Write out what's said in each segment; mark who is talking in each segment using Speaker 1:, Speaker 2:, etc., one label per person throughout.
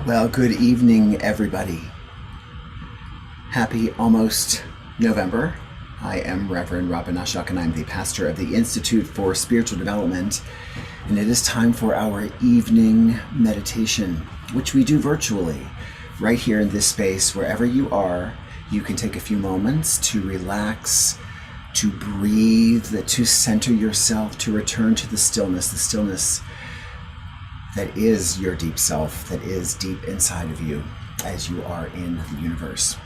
Speaker 1: Well, good evening, everybody. Happy almost November. I am Reverend Banaszak, and I'm the pastor of the Institute for Spiritual Development. And it is time for our evening meditation, which we do virtually. Right here in this space, wherever you are, you can take a few moments to relax, to breathe, to center yourself, to return to the stillness that is your deep self, that is deep inside of you as you are in the universe.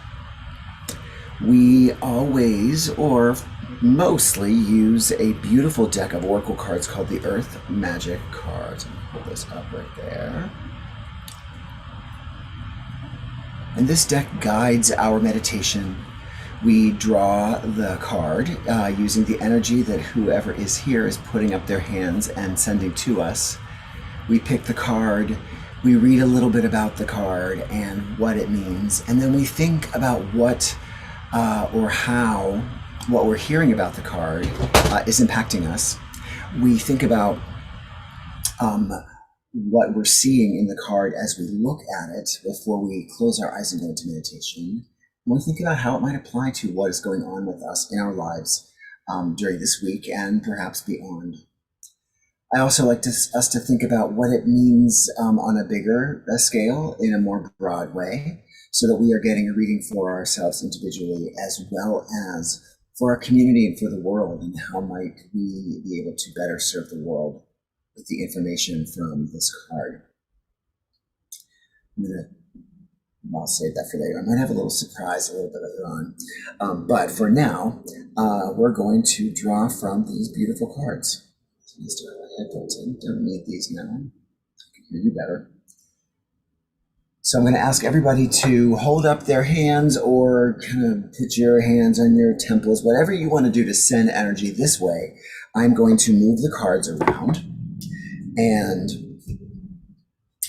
Speaker 1: We always, or mostly, use a beautiful deck of oracle cards called the Earth Magic cards. I'm going to pull this up right there. And this deck guides our meditation. We draw the card using the energy that whoever is here is putting up their hands and sending to us. We pick the card, we read a little bit about the card and what it means, and then we think about what or how what we're hearing about the card is impacting us. We think about what we're seeing in the card as we look at it before we close our eyes and go into meditation. And we think about how it might apply to what is going on with us in our lives during this week and perhaps beyond. I also like us to think about what it means on a bigger scale in a more broad way, so that we are getting a reading for ourselves individually as well as for our community and for the world, and how might we be able to better serve the world with the information from this card. I'll save that for later. I might have a little surprise a little bit later on. But for now, we're going to draw from these beautiful cards. Don't need these now. I can hear you better. So I'm going to ask everybody to hold up their hands or kind of put your hands on your temples, whatever you want to do to send energy this way. I'm going to move the cards around, and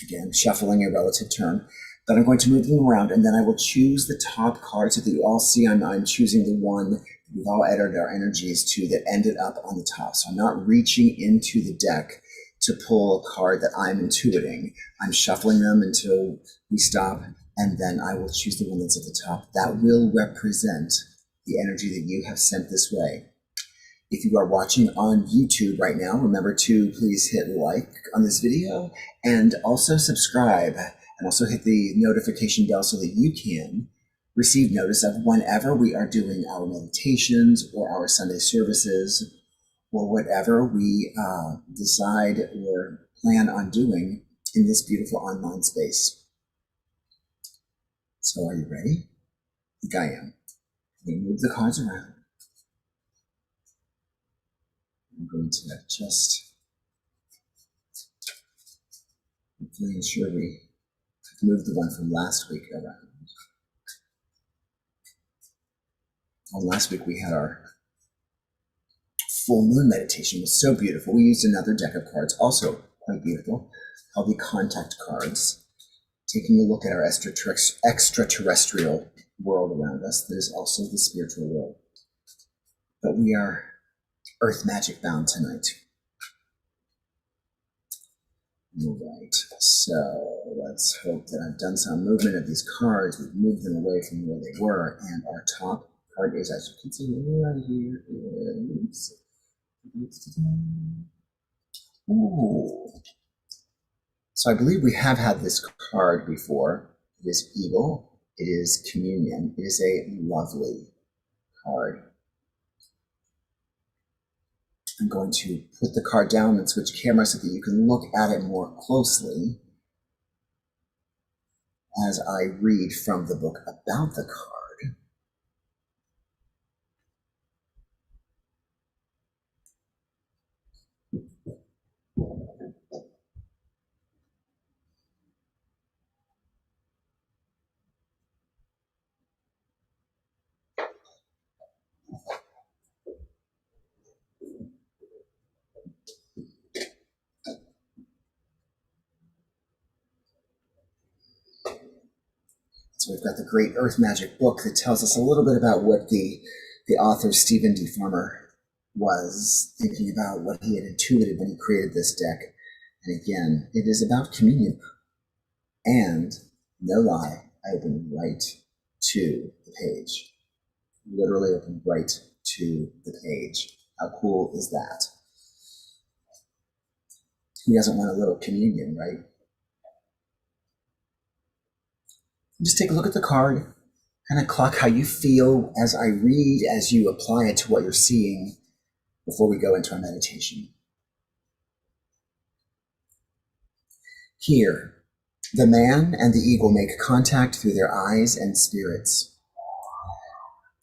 Speaker 1: again, shuffling a relative term, but I'm going to move them around, and then I will choose the top card so that you all see I'm choosing the one we've all added our energies to that ended up on the top. So I'm not reaching into the deck to pull a card that I'm intuiting. I'm shuffling them until we stop, and then I will choose the one that's at the top. That will represent the energy that you have sent this way. If you are watching on YouTube right now, remember to please hit like on this video and also subscribe, and also hit the notification bell so that you can receive notice of whenever we are doing our meditations or our Sunday services or whatever we decide or plan on doing in this beautiful online space. So are you ready? I think I am. I'm going to move the cards around. I'm going to just hopefully ensure we move the one from last week around. Last week we had our full moon meditation. It was so beautiful. We used another deck of cards, also quite beautiful, called the contact cards, taking a look at our extraterrestrial world around us. There's also the spiritual world. But we are earth magic bound tonight. All right, so let's hope that I've done some movement of these cards. We've moved them away from where they were, and our top card is, as you can see right here, is ooh. So I believe we have had this card before. It is Eagle. It is Communion. It is a lovely card. I'm going to put the card down and switch cameras so that you can look at it more closely as I read from the book about the card. So we've got the Great Earth Magic book that tells us a little bit about what the author, Stephen D. Farmer, was thinking about, what he had intuited when he created this deck. And again, it is about communion. And no lie, I open right to the page. Literally open right to the page. How cool is that? Who doesn't want a little communion, right? Just take a look at the card, kind of clock how you feel as I read, as you apply it to what you're seeing before we go into our meditation. Here, the man and the eagle make contact through their eyes and spirits.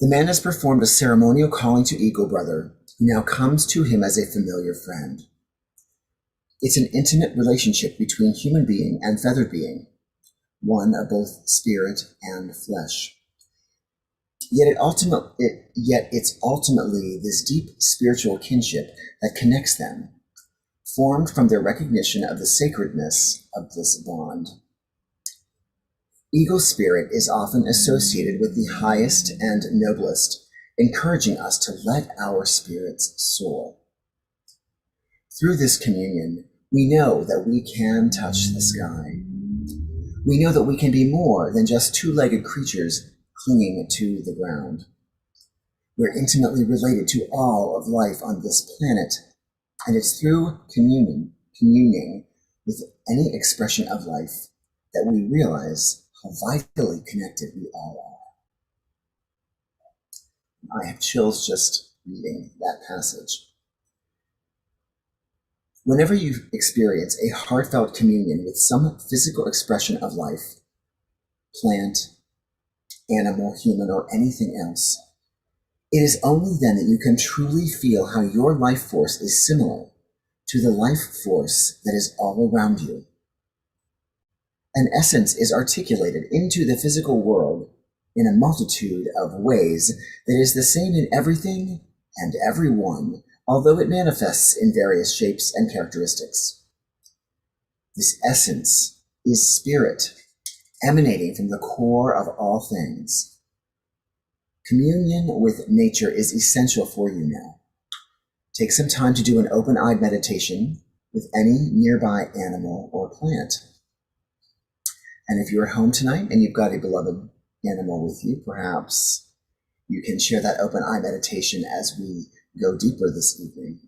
Speaker 1: The man has performed a ceremonial calling to Eagle Brother, who now comes to him as a familiar friend. It's an intimate relationship between human being and feathered being, one of both spirit and flesh. Yet it's ultimately this deep spiritual kinship that connects them, formed from their recognition of the sacredness of this bond. Eagle spirit is often associated with the highest and noblest, encouraging us to let our spirits soar. Through this communion, we know that we can touch the sky. We know that we can be more than just two-legged creatures clinging to the ground. We're intimately related to all of life on this planet, and it's through communing with any expression of life that we realize how vitally connected we all are. I have chills just reading that passage. Whenever you experience a heartfelt communion with some physical expression of life, plant, animal, human, or anything else, it is only then that you can truly feel how your life force is similar to the life force that is all around you. An essence is articulated into the physical world in a multitude of ways that is the same in everything and everyone, although it manifests in various shapes and characteristics. This essence is spirit, emanating from the core of all things. Communion with nature is essential for you now. Take some time to do an open-eyed meditation with any nearby animal or plant. And if you're at home tonight and you've got a beloved animal with you, perhaps you can share that open-eye meditation as we go deeper this evening.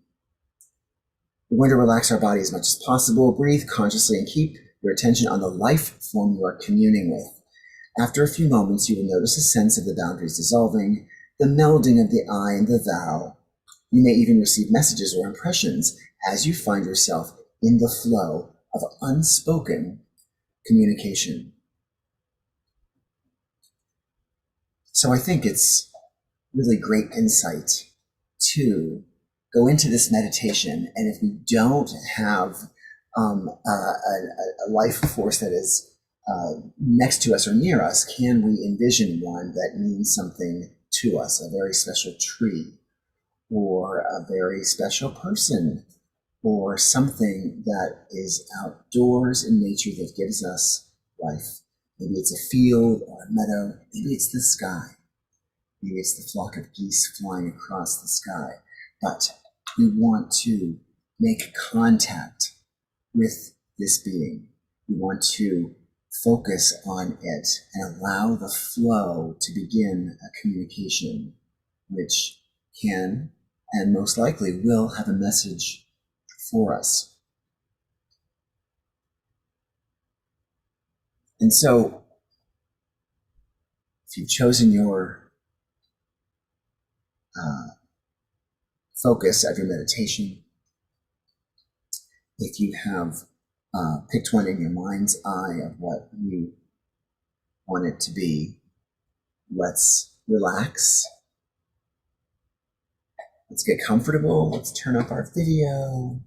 Speaker 1: We're going to relax our body as much as possible, breathe consciously, and keep your attention on the life form you are communing with. After a few moments, you will notice a sense of the boundaries dissolving, the melding of the I and the thou. You may even receive messages or impressions as you find yourself in the flow of unspoken communication. So I think it's really great insight to go into this meditation, and if we don't have a life force that is next to us or near us, can we envision one that means something to us, a very special tree, or a very special person, or something that is outdoors in nature that gives us life? Maybe it's a field or a meadow, maybe it's the sky. Maybe it's the flock of geese flying across the sky. But we want to make contact with this being. We want to focus on it and allow the flow to begin a communication, which can and most likely will have a message for us. And so, if you've chosen your focus of your meditation, if you have picked one in your mind's eye of what you want it to be, let's relax. Let's get comfortable. Let's turn up our video.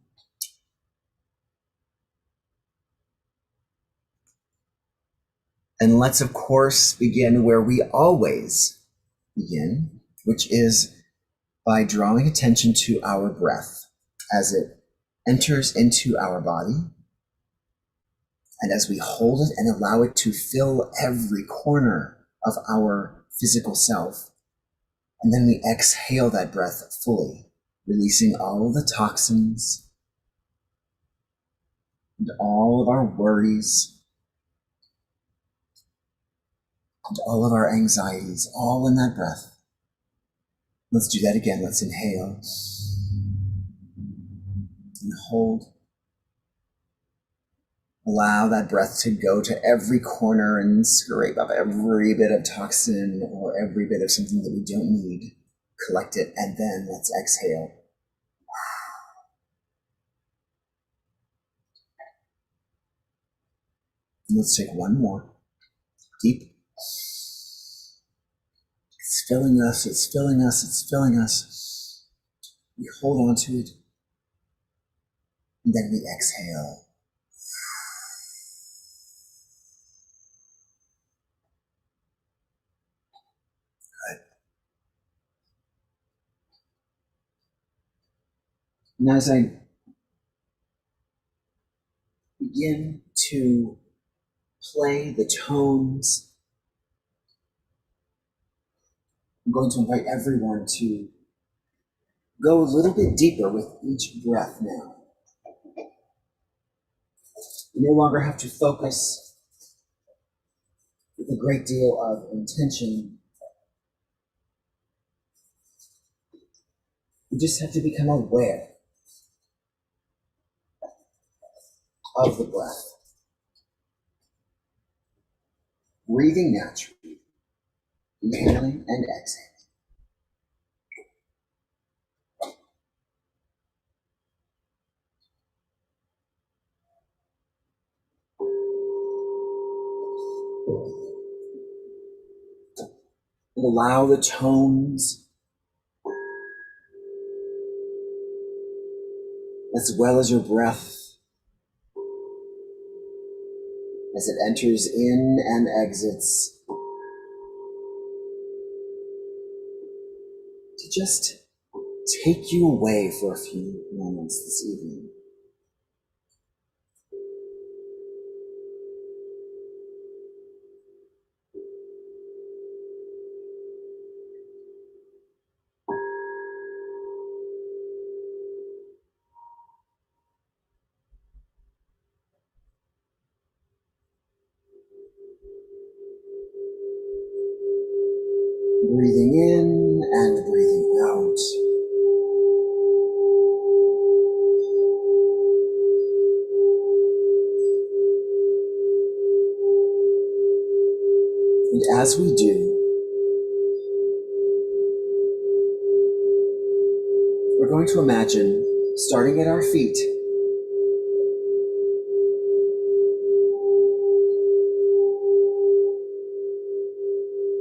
Speaker 1: And let's, of course, begin where we always begin, which is by drawing attention to our breath as it enters into our body, and as we hold it and allow it to fill every corner of our physical self. And then we exhale that breath fully, releasing all the toxins and all of our worries and all of our anxieties, all in that breath. Let's do that again. Let's inhale and hold. Allow that breath to go to every corner and scrape up every bit of toxin or every bit of something that we don't need. Collect it, and then let's exhale. And let's take one more. Deep. It's filling us, it's filling us, it's filling us. We hold on to it, and then we exhale. Good. And as I begin to play the tones, I'm going to invite everyone to go a little bit deeper with each breath now. You no longer have to focus with a great deal of intention. You just have to become aware of the breath. Breathing naturally, inhaling and exhaling. And allow the tones, as well as your breath, as it enters in and exits, to just take you away for a few moments this evening. Breathing in and breathing out. And as we do, we're going to imagine, starting at our feet,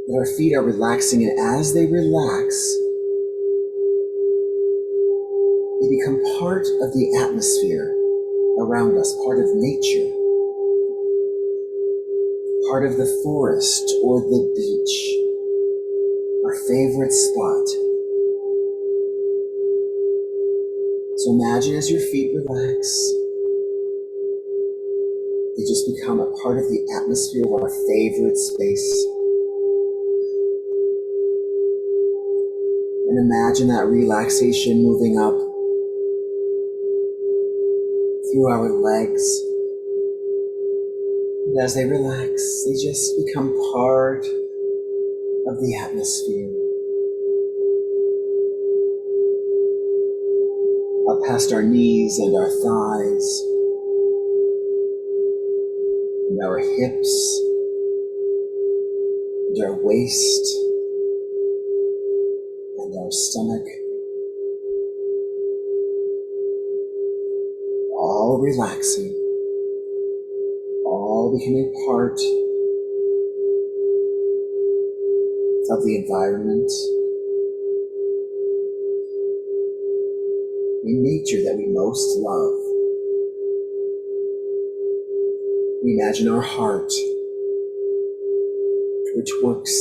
Speaker 1: that our feet are relaxing, and as they relax, they become part of the atmosphere around us, part of nature, part of the forest or the beach, our favorite spot. So imagine as your feet relax, they just become a part of the atmosphere of our favorite space. And imagine that relaxation moving up through our legs. And as they relax, they just become part of the atmosphere. Up past our knees and our thighs, and our hips, and our waist, and our stomach, all relaxing, all becoming part of the environment, in nature that we most love. We imagine our heart, which works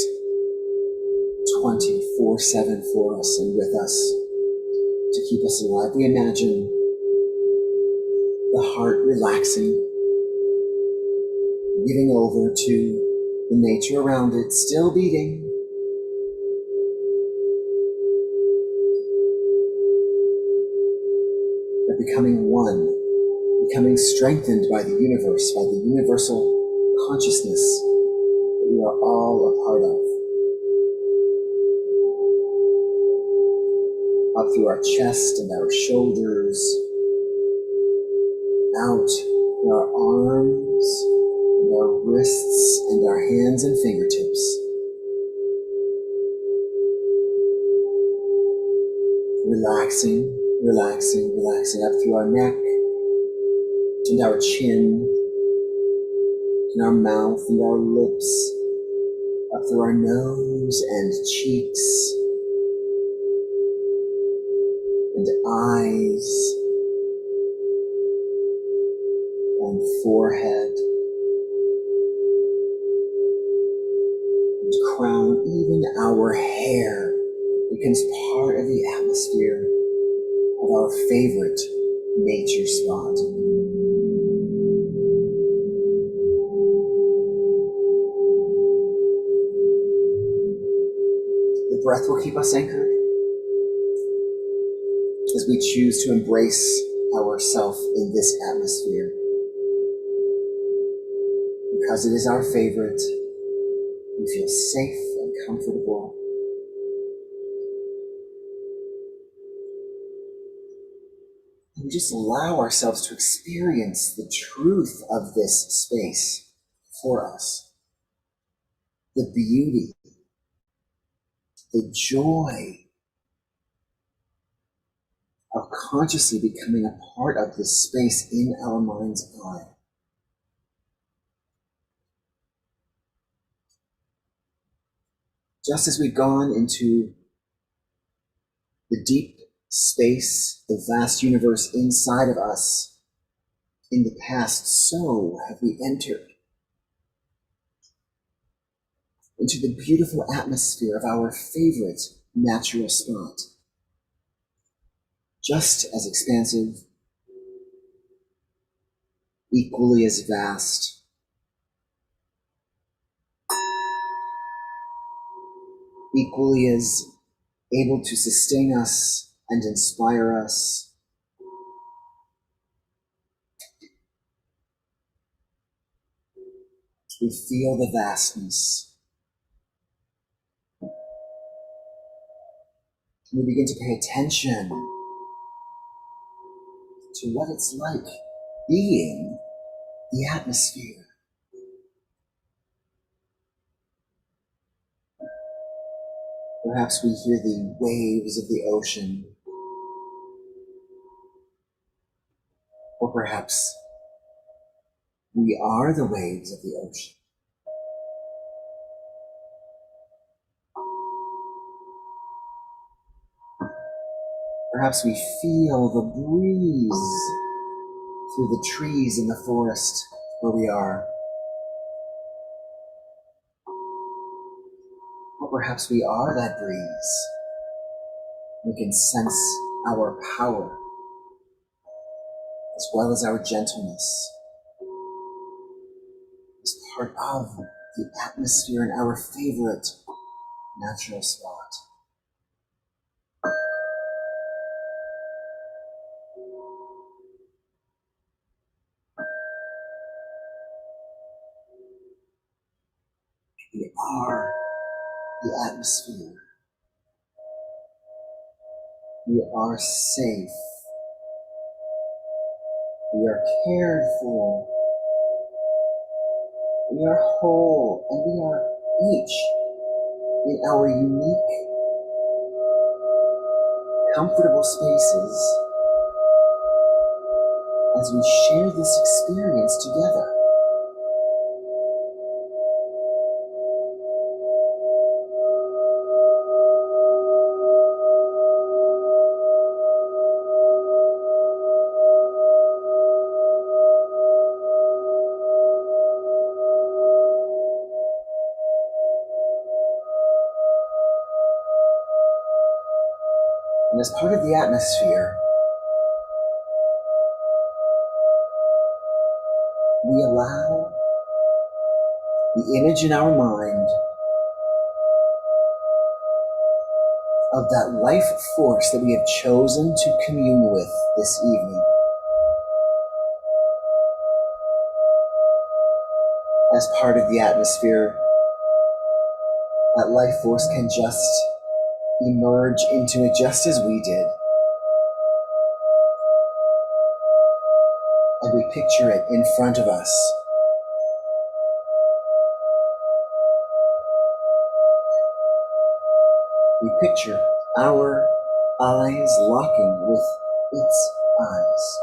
Speaker 1: 24/7 for us and with us to keep us alive. We imagine the heart relaxing, giving over to the nature around it, still beating, but becoming one, becoming strengthened by the universe, by the universal consciousness we are all a part of. Up through our chest and our shoulders, out in our arms, and our wrists, and our hands and fingertips. Relaxing, relaxing, relaxing up through our neck, and our chin, and our mouth, and our lips, up through our nose and cheeks, and eyes, and forehead, and crown, even our hair becomes part of the atmosphere of our favorite nature spot. The breath will keep us anchored as we choose to embrace ourselves in this atmosphere. Because it is our favorite, we feel safe and comfortable. And we just allow ourselves to experience the truth of this space for us. The beauty, the joy of consciously becoming a part of this space in our mind's eye. Just as we've gone into the deep space, the vast universe inside of us in the past, so have we entered into the beautiful atmosphere of our favorite natural spot. Just as expansive, equally as vast, equally as able to sustain us and inspire us. We feel the vastness. We begin to pay attention to what it's like being the atmosphere. Perhaps we hear the waves of the ocean, or perhaps we are the waves of the ocean. Perhaps we feel the breeze through the trees in the forest where we are. Or perhaps we are that breeze. We can sense our power as well as our gentleness as part of the atmosphere in our favorite natural spot. We are the atmosphere. We are safe. We are cared for. We are whole, and we are each in our unique, comfortable spaces as we share this experience together. And as part of the atmosphere, we allow the image in our mind of that life force that we have chosen to commune with this evening as part of the atmosphere that life force can just emerge into it just as we did. And we picture it in front of us. We picture our eyes locking with its eyes.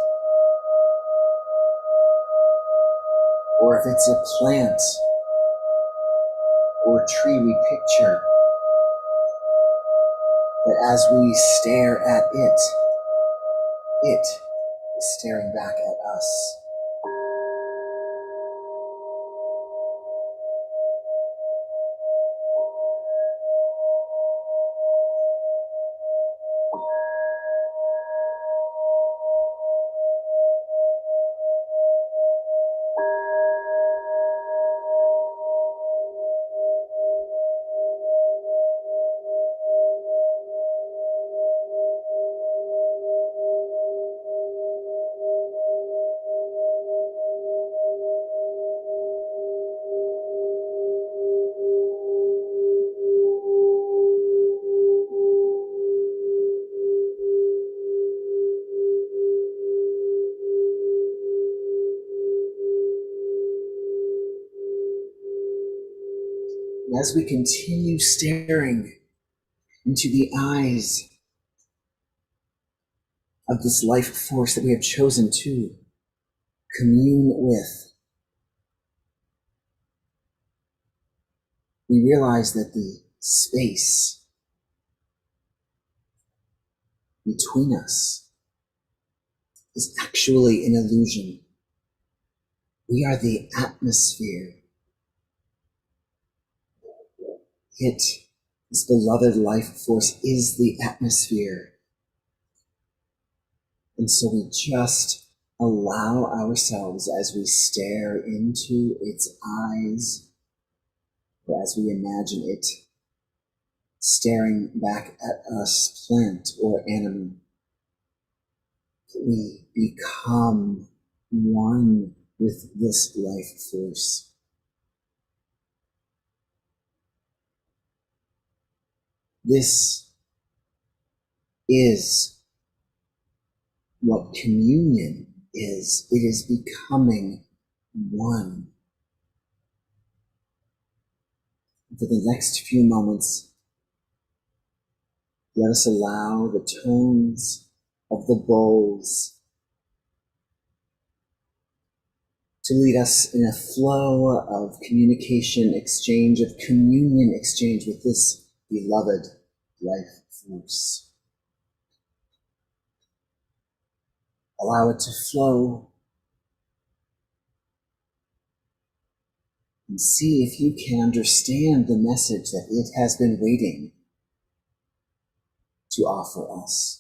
Speaker 1: Or if it's a plant or tree, we picture that as we stare at it, it is staring back at us. And as we continue staring into the eyes of this life force that we have chosen to commune with, we realize that the space between us is actually an illusion. We are the atmosphere. It, this beloved life force, is the atmosphere. And so we just allow ourselves, as we stare into its eyes, or as we imagine it staring back at us, plant or animal, we become one with this life force. This is what communion is. It is becoming one. For the next few moments, let us allow the tones of the bowls to lead us in a flow of communication exchange, of communion exchange with this beloved life force. Allow it to flow and see if you can understand the message that it has been waiting to offer us.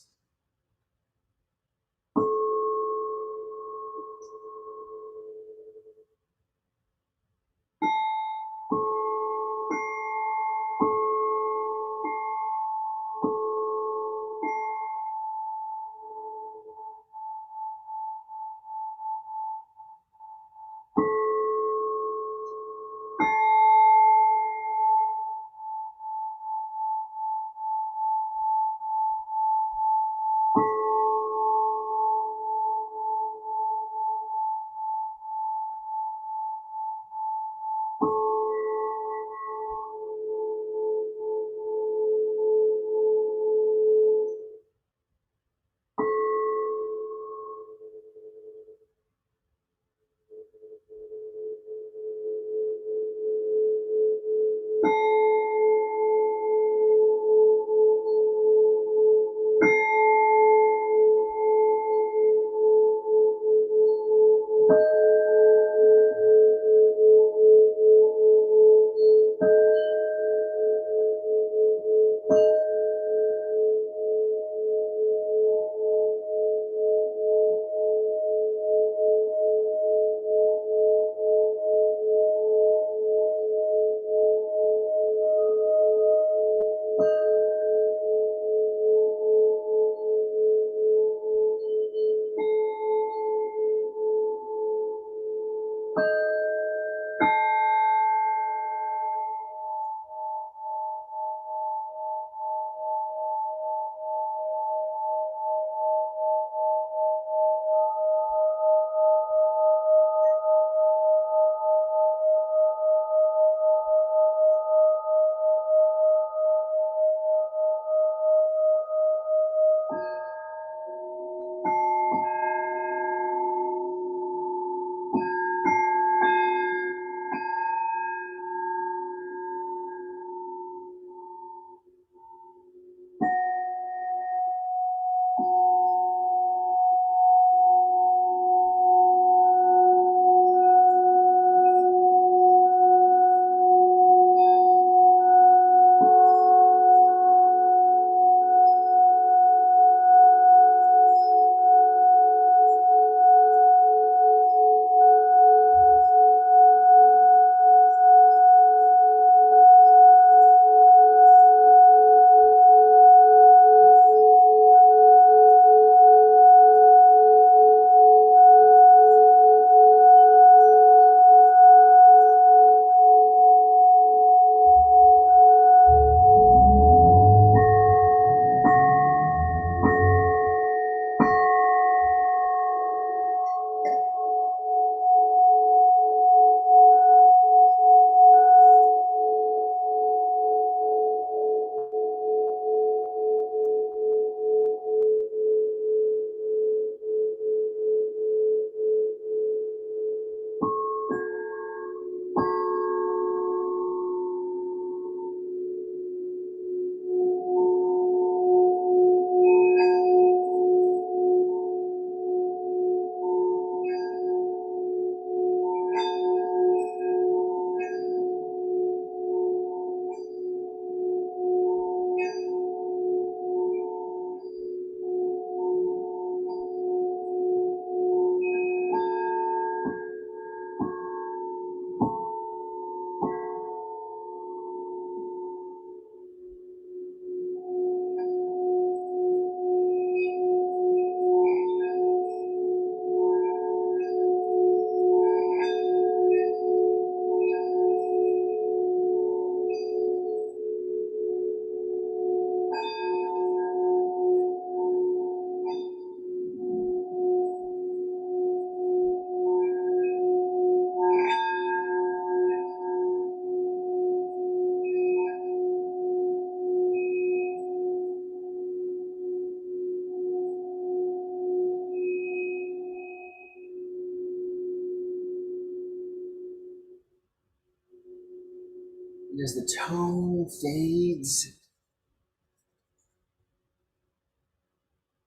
Speaker 1: And as the tone fades,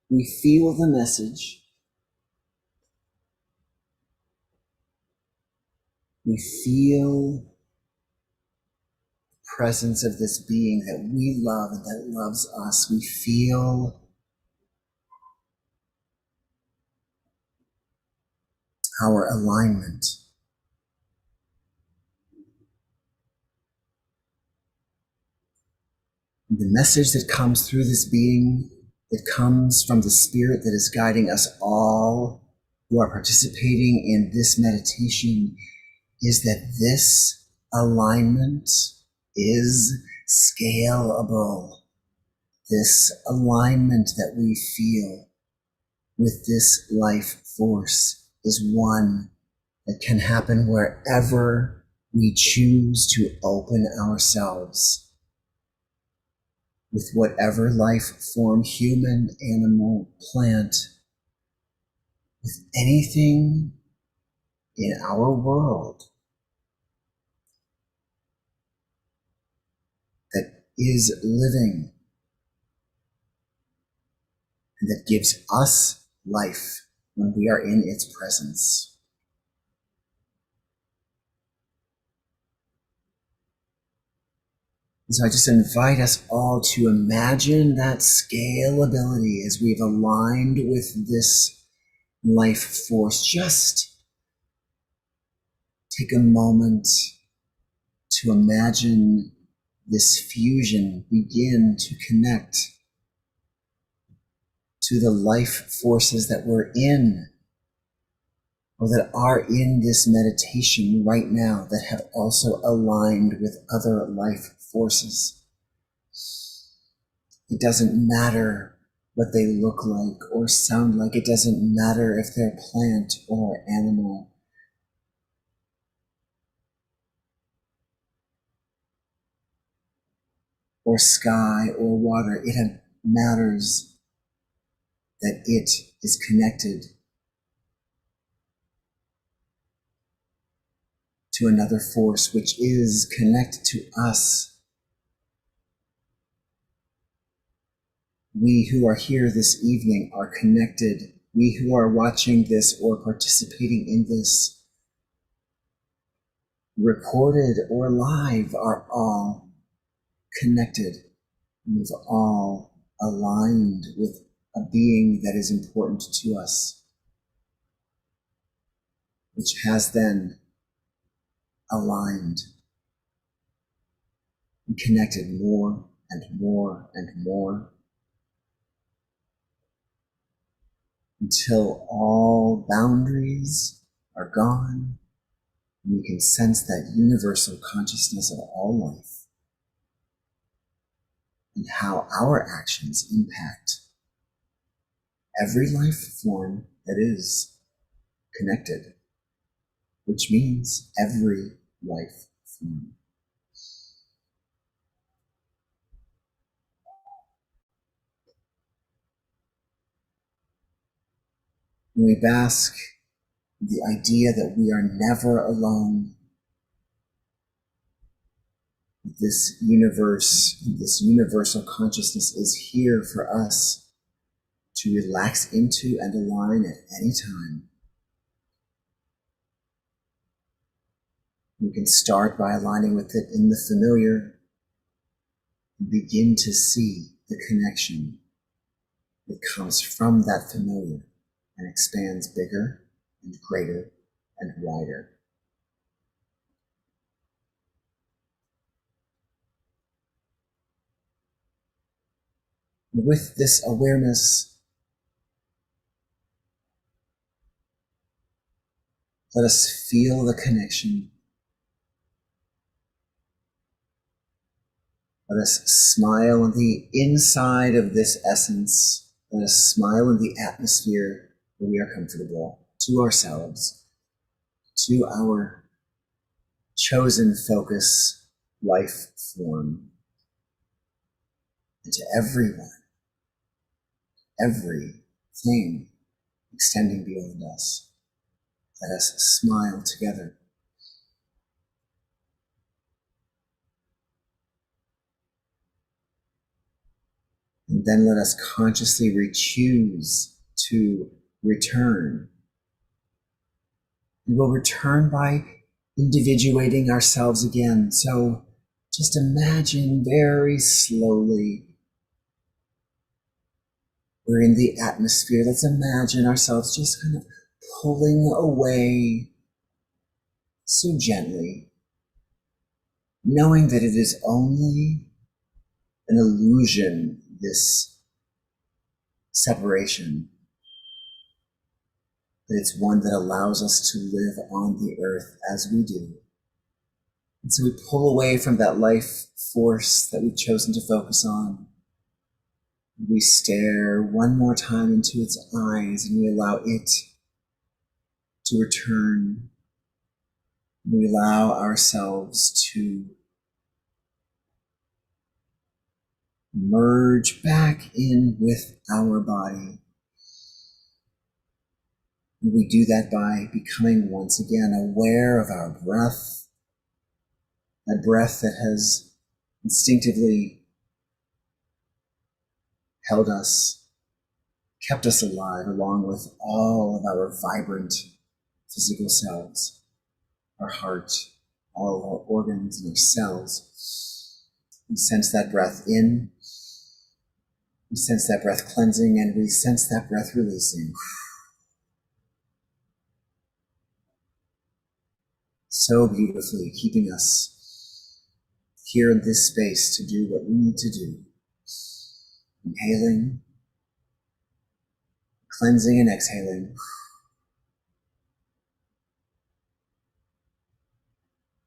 Speaker 1: we feel the message. We feel the presence of this being that we love and that loves us. We feel our alignment. The message that comes through this being, that comes from the spirit that is guiding us all who are participating in this meditation, is that this alignment is scalable. This alignment that we feel with this life force is one that can happen wherever we choose to open ourselves with whatever life form, human, animal, plant, with anything in our world that is living and that gives us life when we are in its presence. And so I just invite us all to imagine that scalability as we've aligned with this life force. Just take a moment to imagine this fusion begin to connect to the life forces that we're in, or that are in this meditation right now, that have also aligned with other life forces. It doesn't matter what they look like or sound like. It doesn't matter if they're plant or animal. Or sky or water. It matters that it is connected to another force, which is connected to us. We who are here this evening are connected. We who are watching this or participating in this, recorded or live, are all connected. We've all aligned with a being that is important to us, which has then aligned and connected more and more and more, until all boundaries are gone and we can sense that universal consciousness of all life and how our actions impact every life form that is connected, which means every life form. When we bask in the idea that we are never alone, this universe, this universal consciousness is here for us to relax into and align at any time. We can start by aligning with it in the familiar and begin to see the connection that comes from that familiar and expands bigger and greater and wider. And with this awareness, let us feel the connection. Let us smile on the inside of this essence. Let us smile in the atmosphere where we are comfortable, to ourselves, to our chosen focus life form, and to everyone, everything extending beyond us. Let us smile together. And then let us consciously choose to return. And we'll return by individuating ourselves again. So just imagine very slowly we're in the atmosphere. Let's imagine ourselves just kind of pulling away so gently, knowing that it is only an illusion, this separation, that it's one that allows us to live on the earth as we do. And so we pull away from that life force that we've chosen to focus on. We stare one more time into its eyes and we allow it to return. We allow ourselves to merge back in with our body. And we do that by becoming once again aware of our breath, that breath that has instinctively held us, kept us alive, along with all of our vibrant physical selves, our heart, all of our organs and our cells. We sense that breath in, we sense that breath cleansing, and we sense that breath releasing. So beautifully keeping us here in this space to do what we need to do. Inhaling, cleansing and exhaling.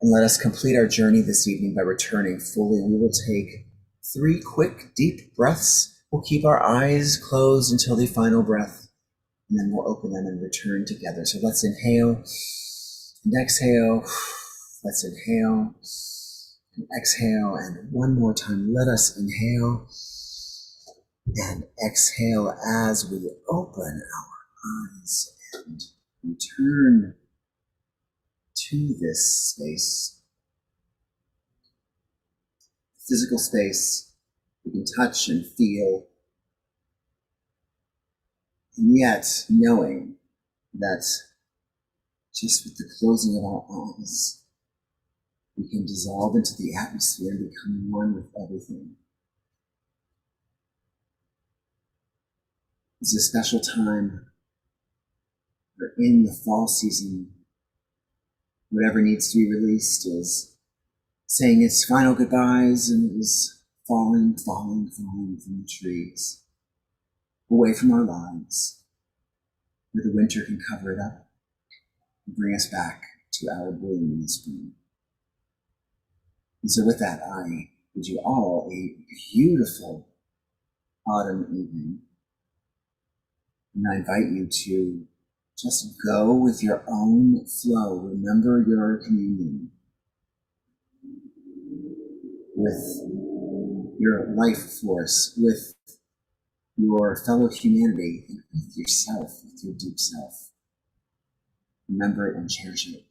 Speaker 1: And let us complete our journey this evening by returning fully. We will take 3 quick, deep breaths. We'll keep our eyes closed until the final breath, and then we'll open them and return together. So let's inhale and exhale. Let's inhale and exhale. And one more time, let us inhale and exhale as we open our eyes and return to this space, physical space we can touch and feel, and yet knowing that just with the closing of our eyes, we can dissolve into the atmosphere and become one with everything. It's a special time. We're in the fall season. Whatever needs to be released is saying its final goodbyes, and it is falling from the trees, away from our lives, where the winter can cover it up and bring us back to our bloom in the spring. And so with that, I bid you all a beautiful autumn evening. And I invite you to just go with your own flow. Remember your communion with your life force, with your fellow humanity, and with yourself, with your deep self. Remember it and cherish it.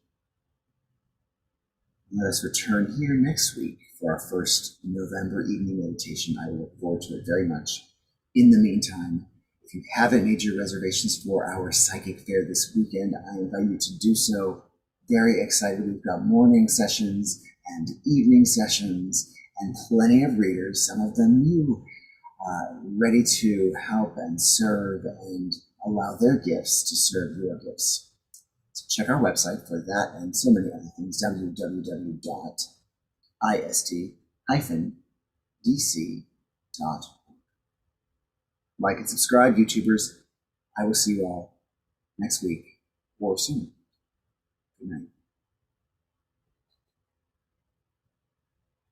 Speaker 1: Let us return here next week for our first November evening meditation. I look forward to it very much. In the meantime, if you haven't made your reservations for our psychic fair this weekend, I invite you to do so. Very excited. We've got morning sessions and evening sessions and plenty of readers, some of them new, ready to help and serve and allow their gifts to serve your gifts. So check our website for that and so many other things, www.ist-dc.org. Like and subscribe, YouTubers. I will see you all next week or soon. Good night.